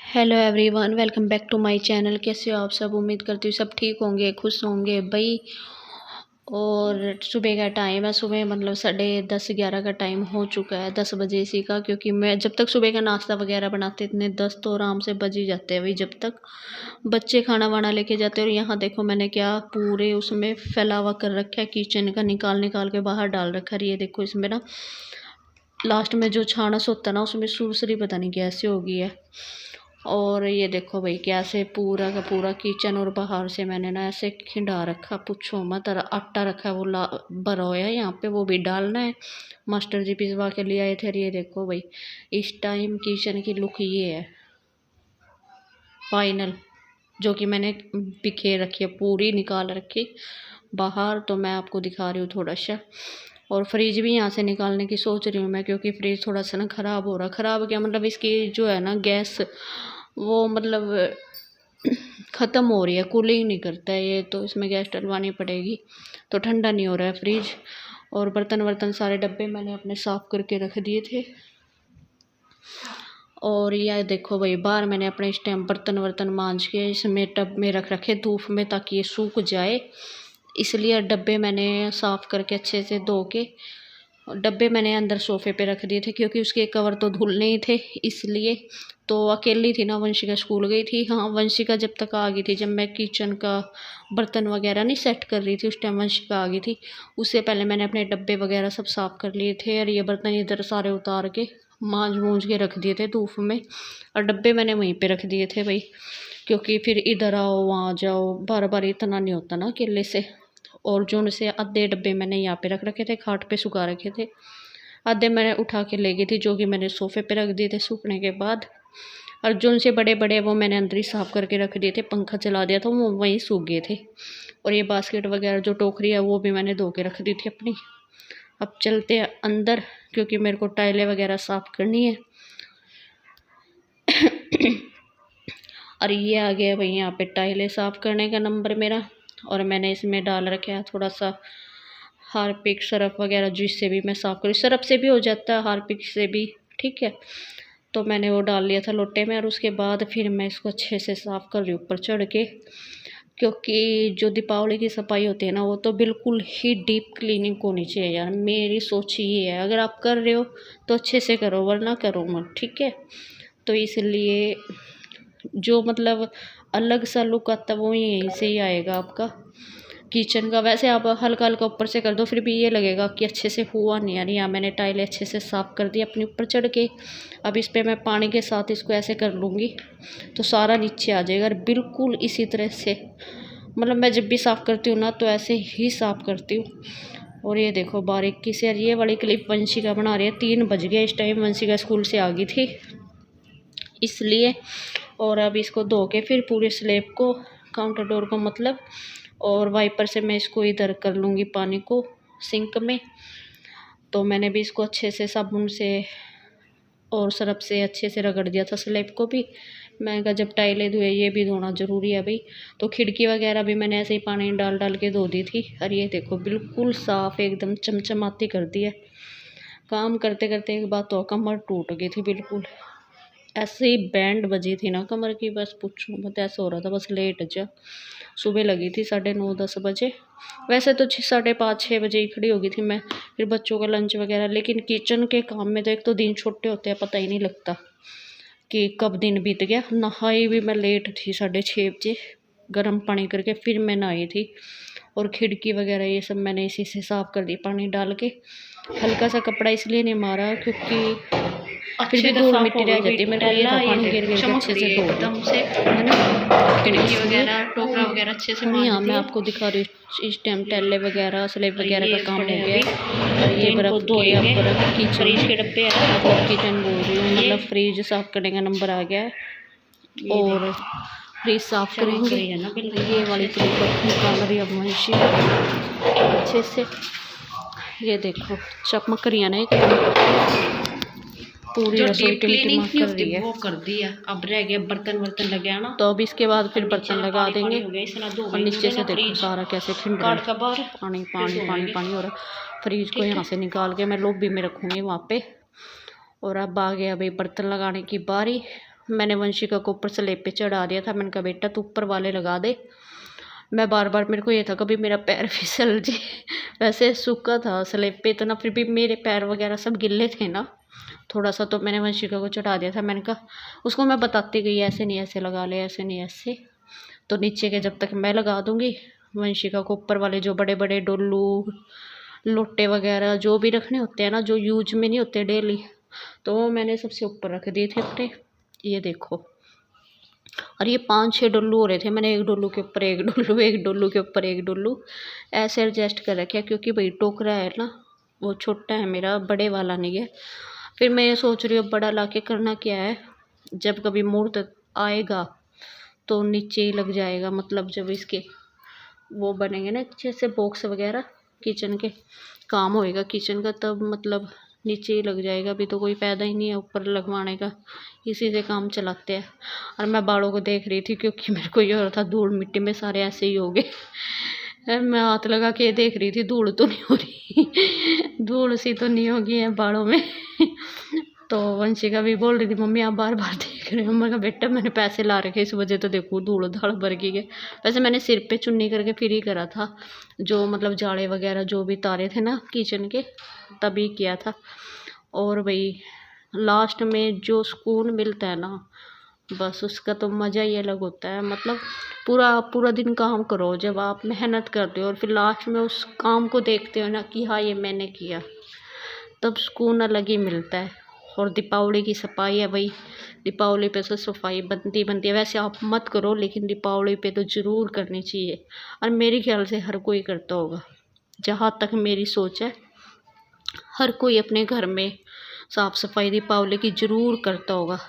Hello everyone, welcome back to my channel. कैसे हो आप सब? उम्मीद करती हूँ सब ठीक होंगे, खुश होंगे भाई। और सुबह का टाइम है, सुबह मतलब 10:30-11 का टाइम हो चुका है, 10 बजे इसी का। क्योंकि मैं जब तक सुबह का नाश्ता वगैरह बनाते इतने 10 तो आराम से बज ही जाते हैं भाई, जब तक बच्चे खाना वाना लेके जाते हैं। और यहाँ देखो मैंने क्या पूरे उसमें फैलावा कर रखा है किचन का, निकाल निकाल के बाहर डाल रखा है। ये देखो इसमें ना लास्ट में जो छानस होता है ना, उसमें सुरसरी पता नहीं कैसे हो गई है। और ये देखो भाई कैसे पूरा का पूरा किचन और बाहर से मैंने ना ऐसे खिंडा रखा, पूछो मत। आटा रखा है वो भरा हुआ है यहाँ पे, वो भी डालना है। मास्टर जी पिसवा के लिए आए थे। और ये देखो भाई इस टाइम किचन की लुक ये है फाइनल, जो कि मैंने बिखेर रखी है, पूरी निकाल रखी बाहर। तो मैं आपको दिखा रही हूँ थोड़ा सा। और फ्रिज भी यहाँ से निकालने की सोच रही हूँ मैं, क्योंकि फ्रिज थोड़ा सा ना ख़राब हो रहा। ख़राब क्या मतलब, इसकी जो है ना गैस वो मतलब ख़त्म हो रही है, कूलिंग नहीं करता है ये, तो इसमें गैस डलवानी पड़ेगी। तो ठंडा नहीं हो रहा है फ्रिज। और बर्तन वर्तन सारे डब्बे मैंने अपने साफ़ करके रख दिए थे। और यह देखो भाई बाहर मैंने अपने इस टाइम बर्तन वर्तन मांज के इसमें टब में रख रखे धूप में, ताकि ये सूख जाए। इसलिए डब्बे मैंने साफ़ करके अच्छे से धो के डब्बे मैंने अंदर सोफ़े पे रख दिए थे, क्योंकि उसके कवर तो धुलने ही थे इसलिए। तो अकेली थी ना, वंशिका स्कूल गई थी। हाँ, वंशिका जब तक आ गई थी, जब मैं किचन का बर्तन वगैरह नहीं सेट कर रही थी, उस टाइम वंशिका आ गई थी। उससे पहले मैंने अपने डब्बे वगैरह सब साफ़ कर लिए थे। और ये बर्तन इधर सारे उतार के मांज मूंज के रख दिए थे धूप में। और डब्बे मैंने वहीं पे रख दिए थे भाई, क्योंकि फिर इधर आओ वहाँ जाओ, बार बार इतना नहीं होता ना अकेले से। और जो उनसे आधे डब्बे मैंने यहाँ पे रख रखे थे, खाट पे सुखा रखे थे। आधे मैंने उठा के ले गई थी, जो कि मैंने सोफ़े पे रख दिए थे सूखने के बाद। और जो उनसे बड़े बड़े वो मैंने अंदर ही साफ़ करके रख दिए थे, पंखा चला दिया था, वो वहीं सूख गए थे। और ये बास्केट वगैरह जो टोकरी है वो भी मैंने धो के रख दी थी अपनी। अब चलते हैं अंदर, क्योंकि मेरे को टाइलें वगैरह साफ़ करनी है। और ये आ गया भाई यहाँ पे टाइलें साफ़ करने का नंबर मेरा। और मैंने इसमें डाल रखा है थोड़ा सा हार्पिक सर्फ वगैरह, जिससे भी मैं साफ़ करूँ। सर्फ से भी हो जाता है, हार्पिक से भी, ठीक है। तो मैंने वो डाल लिया था लोटे में। और उसके बाद फिर मैं इसको अच्छे से साफ़ कर रही हूँ ऊपर चढ़ के, क्योंकि जो दीपावली की सफाई होती है ना, वो तो बिल्कुल ही डीप क्लीनिंग होनी चाहिए यार। मेरी सोच ये है, अगर आप कर रहे हो तो अच्छे से करो, वरना करो मत, ठीक है। तो इसलिए जो मतलब अलग सा लुक आता है वो यहीं से ही आएगा आपका किचन का। वैसे आप हल्का हल्का ऊपर से कर दो, फिर भी ये लगेगा कि अच्छे से हुआ नहीं। यार यहाँ मैंने टाइलें अच्छे से साफ़ कर दी अपने ऊपर चढ़ के। अब इस पर मैं पानी के साथ इसको ऐसे कर लूँगी तो सारा नीचे आ जाएगा। और बिल्कुल इसी तरह से मतलब मैं जब भी साफ़ करती हूँ ना, तो ऐसे ही साफ़ करती हूँ। और ये देखो बारीकी से। और ये वाली क्लिप वंशिका बना रही है। 3 बज गए इस टाइम, वंशिका स्कूल से आ गई थी इसलिए। और अब इसको धो के फिर पूरे स्लैब को, काउंटर डोर को मतलब, और वाइपर से मैं इसको इधर कर लूँगी पानी को सिंक में। तो मैंने भी इसको अच्छे से साबुन से और सरफ से अच्छे से रगड़ दिया था स्लैब को भी। मैंने कहा जब टाइलें धोए ये भी धोना ज़रूरी है भाई। तो खिड़की वगैरह भी मैंने ऐसे ही पानी डाल डाल के धो दी थी। और ये देखो बिल्कुल साफ़ एकदम चमचमाती कर दी है। काम करते करते एक बात तो कमर टूट गई थी बिल्कुल, ऐसे ही बैंड बजी थी ना कमर की, बस पूछो मत। ऐसा हो रहा था बस लेट जा। सुबह लगी थी 9:30-10 बजे। वैसे तो 5:30-6 बजे ही खड़ी हो गई थी मैं, फिर बच्चों का लंच वगैरह। लेकिन किचन के काम में तो एक तो दिन छोटे होते हैं, पता ही नहीं लगता कि कब दिन बीत गया। नहाई भी मैं लेट थी 6:30 बजे, गर्म पानी करके फिर मैं नहाई थी। और खिड़की वगैरह ये सब मैंने इसी से साफ़ कर दी पानी डाल के। हल्का सा कपड़ा इसलिए नहीं मारा क्योंकि फिर भी धूल मिट्टी रह जाती है। मेरे को ये था पानी गिर गिर के अच्छे से धो एकदम से, है ना। खिड़की वगैरह टोकरा वगैरह अच्छे से मार। यहाँ मैं आपको दिखा रही हूँ इस टाइम टैले वगैरह स्लेब वगैरह का काम हो गया। ये बर्फ़ धोया, बर्फ़ की फ्रिज के डब्बे है, मतलब किचन बोल रही हूँ, मतलब फ्रिज साफ़ करने का नंबर आ गया है। और फ्रिज साफ़ करेंगे। ये वाली क्लिप निकाल रही है वंशी अच्छे से। ये देखो चमक रही है ना एकदम, पूरी रसोई टिमटिमा कर रही है। वो कर दी है। अब रह गया बर्तन वर्तन लगे हैं ना, तो अब इसके बाद फिर बर्तन लगा देंगे। और नीचे से देखो सारा कैसे खिंड रहा है, पानी पानी पानी पानी हो रहा है। फ्रिज को यहाँ से निकाल के मैं लॉबी में रखूँगी वहाँ पे। और अब आ गया भाई बर्तन लगाने की बारी। मैंने वंशिका को ऊपर स्लेब पे चढ़ा दिया था। मैंने कहा बेटा तू ऊपर वाले लगा दे। मैं बार बार, मेरे को ये था कभी मेरा पैर फिसल जाए। वैसे सूखा था स्लेब पे इतना, फिर भी मेरे पैर वगैरह सब गिल्ले थे ना थोड़ा सा, तो मैंने वंशिका को चढ़ा दिया था। मैंने कहा उसको मैं बताती गई ऐसे नहीं ऐसे लगा ले, ऐसे नहीं ऐसे। तो नीचे के जब तक मैं लगा दूँगी, वंशिका को ऊपर वाले जो बड़े बड़े डोलू लोटे वगैरह जो भी रखने होते हैं ना, जो यूज में नहीं होते डेली, तो वो मैंने सबसे ऊपर रख दिए थे अपने। ये देखो, और ये 5-6 डुल्लू हो रहे थे। मैंने एक डुल्लू के ऊपर एक डुल्लू, एक डुल्लू के ऊपर एक डुल्लू ऐसे एडजस्ट कर रखे, क्योंकि भाई टोकरा है ना वो छोटा है मेरा, बड़े वाला नहीं है। फिर मैं ये सोच रही हूँ बड़ा लाके करना क्या है, जब कभी मुहूर्त आएगा तो नीचे ही लग जाएगा। मतलब जब इसके वो बनेंगे ना अच्छे से बॉक्स वगैरह, किचन के काम होएगा किचन का, तब मतलब नीचे ही लग जाएगा। अभी तो कोई फायदा ही नहीं है ऊपर लगवाने का, इसी से काम चलाते हैं। और मैं बालों को देख रही थी, क्योंकि मेरे को ये हो रहा था धूल मिट्टी में सारे ऐसे ही हो गए। मैं हाथ लगा के देख रही थी धूल तो नहीं हो रही, धूल सी तो नहीं होगी है बालों में। तो वंशिका भी बोल रही थी मम्मी आप बार बार देख रहे हो। मैं कहा बेटा मैंने पैसे ला रखे इस वजह तो देखो धूल धाड़ भर गई है। वैसे मैंने सिर पे चुन्नी करके फिर ही करा था, जो मतलब जाड़े वगैरह जो भी तारे थे ना किचन के, तभी किया था। और भाई लास्ट में जो सुकून मिलता है ना, बस उसका तो मज़ा ही अलग होता है। मतलब पूरा पूरा दिन काम करो, जब आप मेहनत करते हो और फिर लास्ट में उस काम को देखते हो ना कि हाँ ये मैंने किया, तब सुकून अलग ही मिलता है। और दीपावली की सफाई है भाई, दीपावली पे तो सफाई बनती है। वैसे आप मत करो, लेकिन दीपावली पे तो ज़रूर करनी चाहिए, और मेरे ख्याल से हर कोई करता होगा। जहाँ तक मेरी सोच है, हर कोई अपने घर में साफ़ सफाई दीपावली की ज़रूर करता होगा।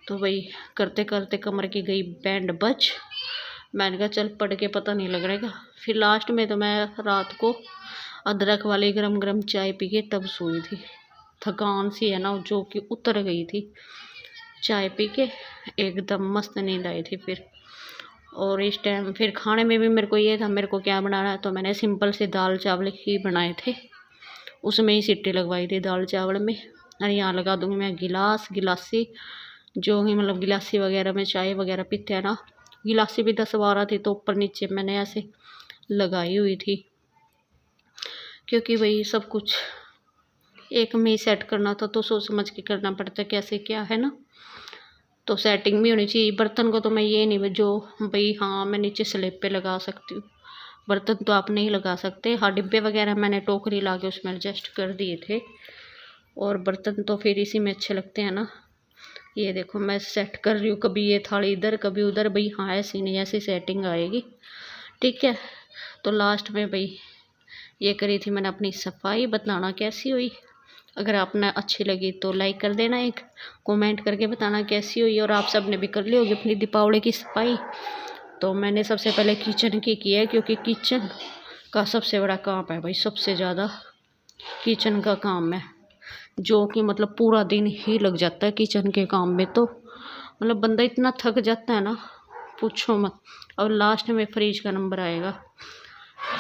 तो भाई करते करते कमर की गई बैंड बज। मैंने कहा चल पढ़ के पता नहीं लग रहेगा। फिर लास्ट में तो मैं रात को अदरक वाली गरम गरम चाय पी के तब सोई थी। थकान सी है ना जो कि उतर गई थी, चाय पी के एकदम मस्त नींद आई थी फिर। और इस टाइम फिर खाने में भी मेरे को ये था मेरे को क्या बनाना है, तो मैंने सिंपल से दाल चावल ही बनाए थे, उसमें ही सीटी लगवाई थी दाल चावल में। और यहाँ लगा दूँगी मैं गिलासी, जो ही मतलब गिलासी वगैरह में चाय वगैरह पीते हैं ना, गिलासी भी 10-12 थी, तो ऊपर नीचे मैंने ऐसे लगाई हुई थी, क्योंकि भाई सब कुछ एक में ही सेट करना था, तो सोच समझ के करना पड़ता है कैसे क्या है ना, तो सेटिंग भी होनी चाहिए। बर्तन को तो मैं ये नहीं जो भाई हाँ मैं नीचे स्लेब पे लगा सकती हूँ, बर्तन तो आप नहीं लगा सकते। हाँ डिब्बे वगैरह मैंने टोकरी ला के उसमें एडजस्ट कर दिए थे, और बर्तन तो फिर इसी में अच्छे लगते हैं ना। ये देखो मैं सेट कर रही हूँ, कभी ये थाली इधर कभी उधर, भाई हाँ ऐसी नहीं ऐसी सेटिंग आएगी, ठीक है। तो लास्ट में भाई ये करी थी मैंने अपनी सफाई, बताना कैसी हुई। अगर आपने अच्छी लगी तो लाइक कर देना, एक कमेंट करके बताना कैसी हुई। और आप सब ने भी कर ली होगी अपनी दीपावली की सफाई। तो मैंने सबसे पहले किचन की है, क्योंकि किचन का सबसे बड़ा काम है भाई, सबसे ज़्यादा किचन का काम है, जो कि मतलब पूरा दिन ही लग जाता है किचन के काम में। तो मतलब बंदा इतना थक जाता है ना पूछो मत। और लास्ट में फ्रिज का नंबर आएगा।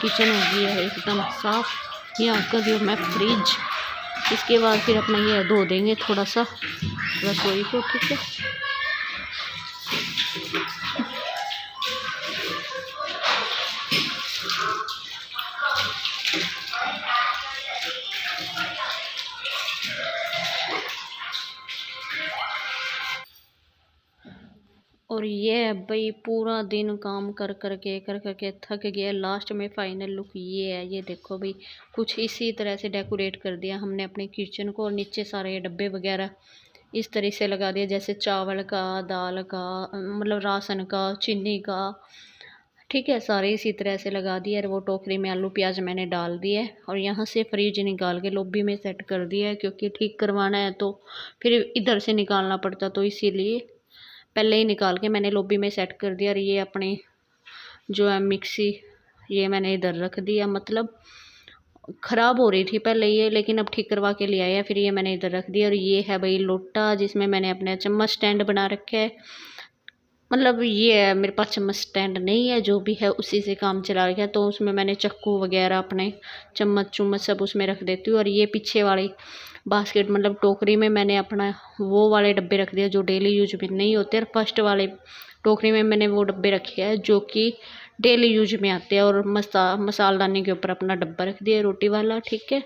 किचन हो गई है एकदम साफ, यहाँ कर दियो मैं फ्रिज। इसके बाद फिर अपना ये धो देंगे थोड़ा सा रसोई को, ठीक है। और ये है भाई पूरा दिन काम कर करके थक गया। लास्ट में फाइनल लुक ये है, ये देखो भाई कुछ इसी तरह से डेकोरेट कर दिया हमने अपने किचन को। और नीचे सारे डब्बे वगैरह इस तरह से लगा दिया, जैसे चावल का, दाल का, मतलब राशन का, चीनी का, ठीक है, सारे इसी तरह से लगा दिए। और वो टोकरी में आलू प्याज मैंने डाल दिए, और यहाँ से फ्रिज निकाल के लॉबी में सेट कर दिया है, क्योंकि ठीक करवाना है तो फिर इधर से निकालना पड़ता, तो इसीलिए पहले ही निकाल के मैंने लॉबी में सेट कर दिया। और ये अपनी जो है मिक्सी, ये मैंने इधर रख दिया, मतलब ख़राब हो रही थी पहले ये, लेकिन अब ठीक करवा के ले आया, फिर ये मैंने इधर रख दिया। और ये है भाई लोटा, जिसमें मैंने अपना चम्मच स्टैंड बना रखा है। मतलब ये है मेरे पास चम्मच स्टैंड नहीं है, जो भी है उसी से काम चला रखा है, तो उसमें मैंने चक्कू वगैरह अपने चम्मच सब उसमें रख देती हूँ। और ये पीछे वाली बास्केट मतलब टोकरी में मैंने अपना वो वाले डब्बे रख दिए जो डेली यूज में नहीं होते, और फर्स्ट वाले टोकरी में मैंने वो डब्बे रखे हैं जो कि डेली यूज में आते हैं, और मसालदानी के ऊपर अपना डब्बा रख दिया रोटी वाला, ठीक है।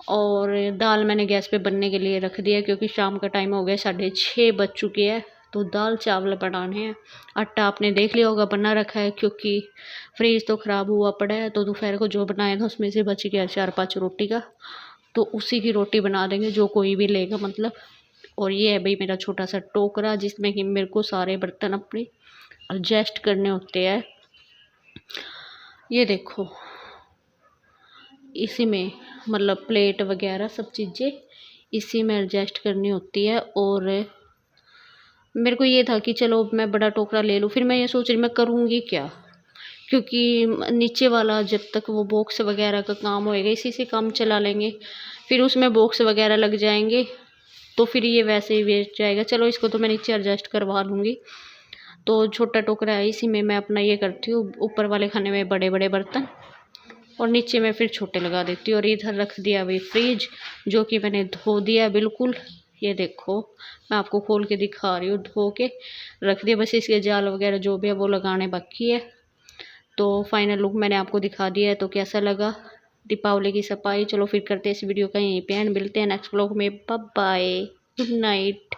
और दाल मैंने गैस पे बनने के लिए रख दिया क्योंकि शाम का टाइम हो गया, 6:30 बज चुके हैं, तो दाल चावल बनाने हैं। आटा आपने देख लिया होगा बना रखा है क्योंकि फ्रीज तो ख़राब हुआ पड़ा है, तो दोपहर को जो बनाया था उसमें से बच गया 4-5 रोटी का, तो उसी की रोटी बना देंगे जो कोई भी लेगा मतलब। और ये है भाई मेरा छोटा सा टोकरा जिसमें कि मेरे को सारे बर्तन अपने एडजस्ट करने होते हैं। ये देखो इसी में मतलब प्लेट वगैरह सब चीज़ें इसी में एडजस्ट करनी होती है। और मेरे को ये था कि चलो मैं बड़ा टोकरा ले लूँ, फिर मैं ये सोच रही मैं करूँगी क्या, क्योंकि नीचे वाला जब तक वो बॉक्स वगैरह का काम होएगा इसी से काम चला लेंगे, फिर उसमें बॉक्स वगैरह लग जाएंगे तो फिर ये वैसे ही वेस्ट जाएगा। चलो इसको तो मैं नीचे एडजस्ट करवा लूँगी। तो छोटा टोकरा है इसी में मैं अपना ये करती हूँ, ऊपर वाले खाने में बड़े बड़े बर्तन और नीचे में फिर छोटे लगा देती हूँ। और इधर रख दिया अभी फ्रिज जो कि मैंने धो दिया बिल्कुल, ये देखो मैं आपको खोल के दिखा रही हूँ, धो के रख दिया, बस इसके जाल वगैरह जो भी है वो लगाने बाकी है। तो फाइनल लुक मैंने आपको दिखा दिया है। तो कैसा लगा दीपावली की सफाई। चलो फिर करते हैं इस वीडियो का यहीं पे एंड, मिलते हैं नेक्स्ट व्लॉग में। Bye bye, good night.